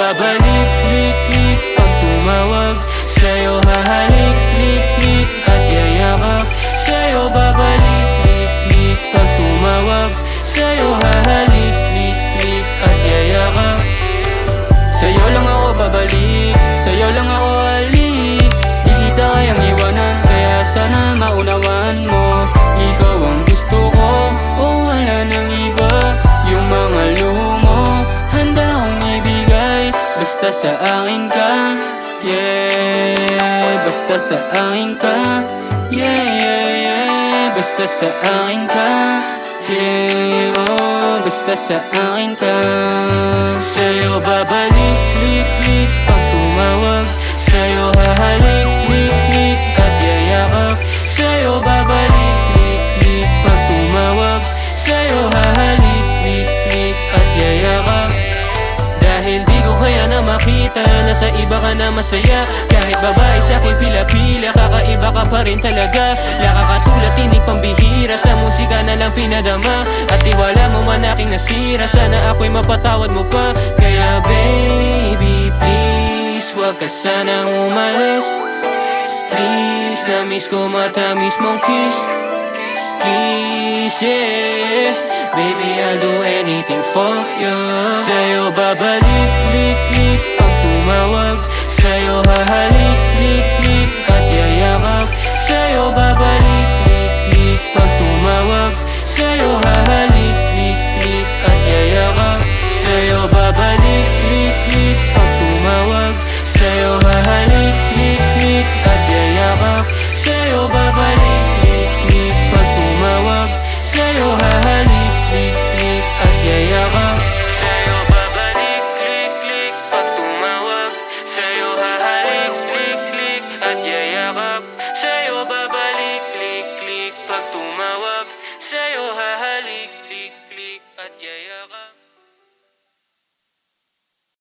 babalik, lik-lik pag tumawag. Sa'yo hahalik, lik-lik at yayakap. Sa'yo babalik, lik-lik pag tumawag. Sa'yo hahalik, lik-lik at yayakap. Sa'yo lang ako babalik, sa'yo lang ako halik. Di kita kayang iwanan, kaya sana maunawan mo. Ikaw ang gusto ko, o wala nang iba. Yung mga lumo, handa kong ibigay. Basta sa akin ka, yeah. Basta sa akin ka, yeah, yeah, yeah. Basta sa akin ka, yeah, oh. Basta sa akin ka. Sa'yo babalik, lik-lik pag tumawag. Sa'yo hahalik, lik-lik at yayakap. Sa'yo babalik, lik-lik pag tumawag. Sa'yo hahalik, lik-lik at yayakap. Dahil di ko kaya na makita na sa iba ka na masaya. Kahit babae sa'kin pila-pila, kakaiba ka pa rin talaga. Laka katulad tinig pambihira, sa musika na lang pinadama. At tiwala mo man aking nasira, sana ako'y mapatawad mo pa. Kaya baby please, wag ka sanang umalis. Please, na-miss ko matamis mong kiss. Kiss, yeah. Baby, I'll do anything for you. Sa'yo babalik, lik-lik pag tumawag. Sa'yo hahalik, lik-lik at yayakap. Sa'yo babalik, lik-lik pag tumawag. Sa'yo hahalik, lik-lik at yayakap. Sa'yo babalik, lik-lik pag tumawag. Sa'yo hahalik, lik-lik at yayakap. Sa'yo babalik, lik-lik pag tumawag. Sa'yo hahalik, lik-lik at yayakap. Sa'yo babalik, lik-lik pag tumawag. Sa'yo hahalik, lik-lik at yayakap. Sa'yo babalik, lik-lik pag tumawag. Sa'yo hahalik, lik-lik at yayakap.